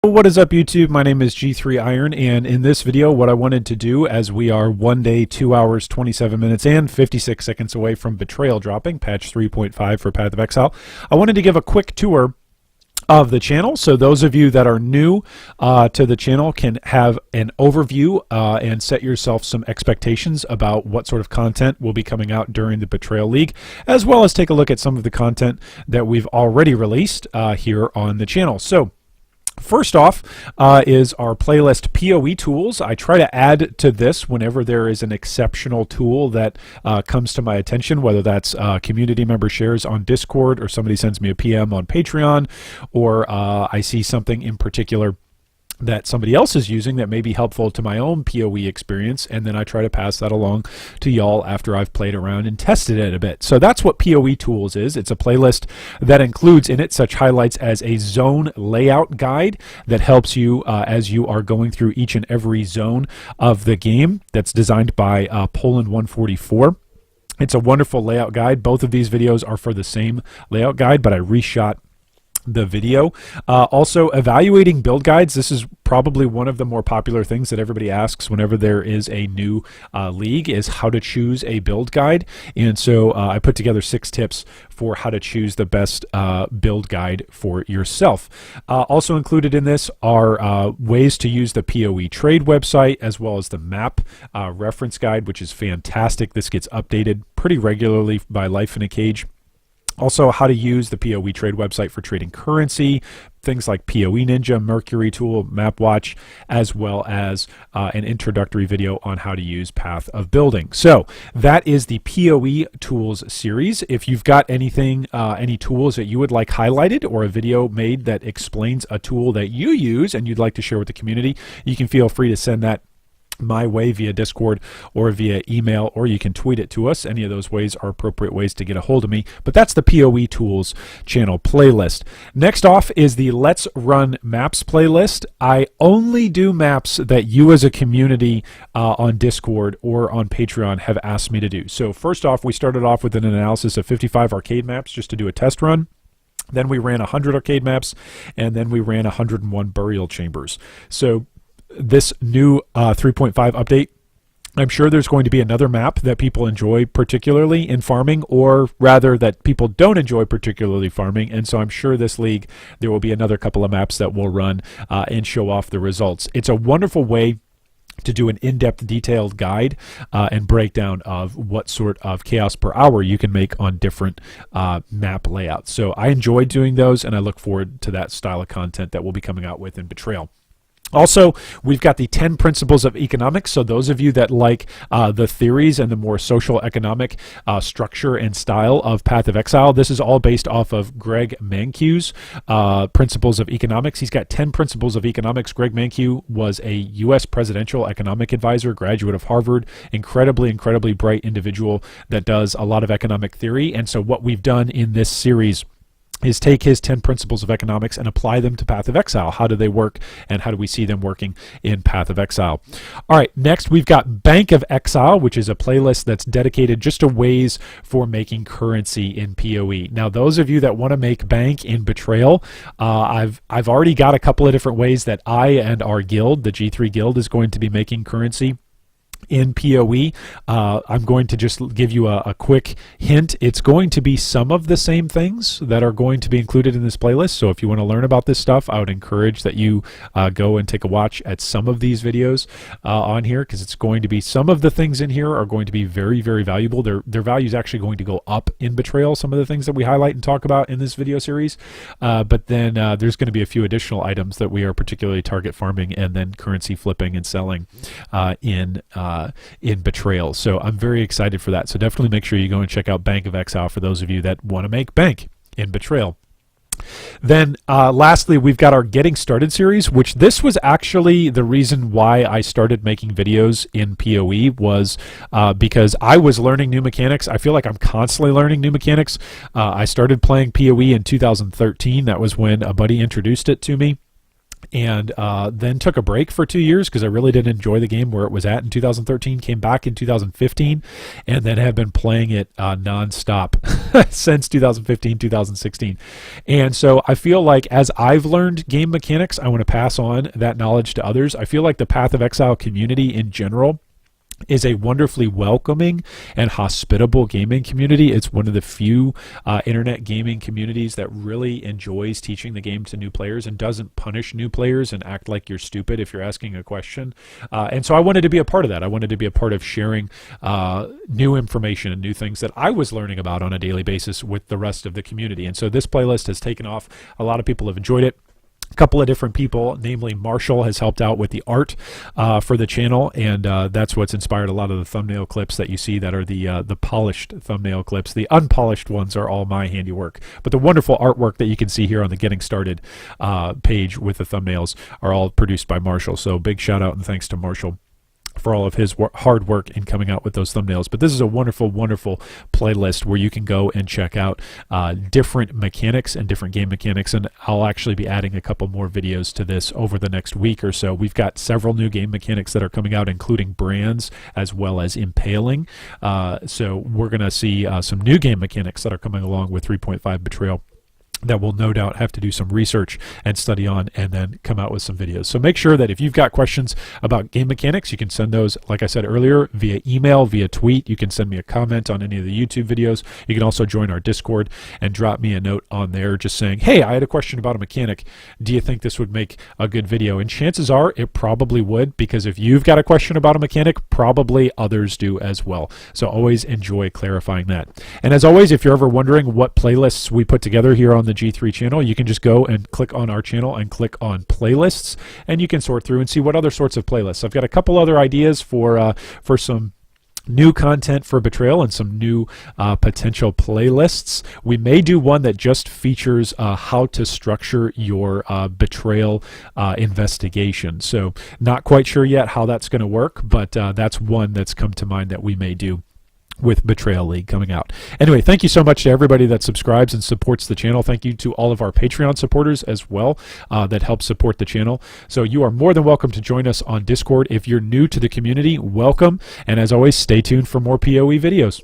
What is up, YouTube? My name is G3Iron, and in this video what I wanted to do, as we are 1 day 2 hours 27 minutes and 56 seconds away from Betrayal dropping patch 3.5 for Path of Exile, I wanted to give a quick tour of the channel, so those of you that are new to the channel can have an overview and set yourself some expectations about what sort of content will be coming out during the Betrayal League, as well as take a look at some of the content that we've already released here on the channel. So first off is our playlist POE Tools. I try to add to this whenever there is an exceptional tool that comes to my attention, whether that's community member shares on Discord, or somebody sends me a PM on Patreon, or I see something in particular that somebody else is using that may be helpful to my own POE experience, and then I try to pass that along to y'all after I've played around and tested it a bit. So that's what POE Tools is. It's a playlist that includes in it such highlights as a zone layout guide that helps you as you are going through each and every zone of the game, that's designed by Poland 144. It's a wonderful layout guide. Both of these videos are for the same layout guide, but I reshot the video. Also, evaluating build guides. This is probably one of the more popular things that everybody asks whenever there is a new league, is how to choose a build guide. And so I put together 6 tips for how to choose the best build guide for yourself. Also included in this are ways to use the POE trade website, as well as the map reference guide, which is fantastic. This gets updated pretty regularly by Life in a Cage. Also, how to use the POE trade website for trading currency, things like POE Ninja, Mercury Tool, MapWatch, as well as an introductory video on how to use Path of Building. So that is the POE Tools series. If you've got anything, any tools that you would like highlighted, or a video made that explains a tool that you use and you'd like to share with the community, you can feel free to send that my way via Discord or via email, or you can tweet it to us. Any of those ways are appropriate ways to get a hold of me. But that's the POE Tools channel playlist. Next off is the Let's Run Maps playlist. I only do maps that you as a community on Discord or on Patreon have asked me to do. So first off, we started off with an analysis of 55 arcade maps just to do a test run. Then we ran 100 arcade maps, and then we ran 101 burial chambers. So this new 3.5 update, I'm sure there's going to be another map that people enjoy particularly in farming, or rather that people don't enjoy particularly farming, and so I'm sure this league there will be another couple of maps that will run and show off the results. It's a wonderful way to do an in-depth detailed guide and breakdown of what sort of chaos per hour you can make on different map layouts. So I enjoy doing those, and I look forward to that style of content that we'll be coming out with in Betrayal. Also, we've got the 10 principles of economics. So those of you that like the theories and the more social economic structure and style of Path of Exile, this is all based off of Greg Mankiw's principles of economics. He's got 10 principles of economics. Greg Mankiw was a U.S. presidential economic advisor, graduate of Harvard, incredibly bright individual that does a lot of economic theory. And so what we've done in this series is take his 10 principles of economics and apply them to Path of Exile. How do they work, and how do we see them working in Path of Exile? All right, next we've got Bank of Exile, which is a playlist that's dedicated just to ways for making currency in PoE. Now, those of you that want to make bank in Betrayal, I've already got a couple of different ways that I and our guild, the G3 Guild, is going to be making currency in PoE. I'm going to just give you a quick hint. It's going to be some of the same things that are going to be included in this playlist. So if you want to learn about this stuff, I would encourage that you go and take a watch at some of these videos on here, because it's going to be, some of the things in here are going to be very valuable. Their value is actually going to go up in Betrayal, some of the things that we highlight and talk about in this video series. But then there's going to be a few additional items that we are particularly target farming and then currency flipping and selling in Betrayal. So I'm very excited for that. So definitely make sure you go and check out Bank of Exile for those of you that want to make bank in Betrayal. Then lastly, we've got our Getting Started series, which this was actually the reason why I started making videos in PoE, was because I was learning new mechanics. I feel like I'm constantly learning new mechanics. I started playing PoE in 2013. That was when a buddy introduced it to me. and then took a break for 2 years because I really didn't enjoy the game where it was at in 2013. Came back in 2015, and then have been playing it nonstop since 2015, 2016. And so I feel like as I've learned game mechanics, I want to pass on that knowledge to others. I feel like the Path of Exile community in general is a wonderfully welcoming and hospitable gaming community. It's one of the few internet gaming communities that really enjoys teaching the game to new players and doesn't punish new players and act like you're stupid if you're asking a question. And so I wanted to be a part of that. I wanted to be a part of sharing new information and new things that I was learning about on a daily basis with the rest of the community. And so this playlist has taken off. A lot of people have enjoyed it. A couple of different people, namely Marshall, has helped out with the art for the channel, and that's what's inspired a lot of the thumbnail clips that you see that are the polished thumbnail clips. The unpolished ones are all my handiwork, but the wonderful artwork that you can see here on the Getting Started page with the thumbnails are all produced by Marshall. So big shout out and thanks to Marshall for all of his hard work in coming out with those thumbnails. But this is a wonderful, wonderful playlist where you can go and check out different mechanics and different game mechanics, and I'll actually be adding a couple more videos to this over the next week or so. We've got several new game mechanics that are coming out, including brands as well as impaling. So we're going to see some new game mechanics that are coming along with 3.5 Betrayal that we'll no doubt have to do some research and study on and then come out with some videos. So make sure that if you've got questions about game mechanics, you can send those, like I said earlier, via email, via tweet. You can send me a comment on any of the YouTube videos. You can also join our Discord and drop me a note on there just saying, hey, I had a question about a mechanic. Do you think this would make a good video? And chances are it probably would, because if you've got a question about a mechanic, probably others do as well. So always enjoy clarifying that. And as always, if you're ever wondering what playlists we put together here on the G3 channel, you can just go and click on our channel and click on playlists, and you can sort through and see what other sorts of playlists. I've got a couple other ideas for some new content for Betrayal and some new potential playlists. We may do one that just features how to structure your Betrayal investigation. So not quite sure yet how that's going to work, but that's one that's come to mind that we may do with Betrayal League coming out. Anyway, thank you so much to everybody that subscribes and supports the channel. Thank you to all of our Patreon supporters as well that help support the channel. So you are more than welcome to join us on Discord. If you're new to the community, welcome. And as always, stay tuned for more POE videos.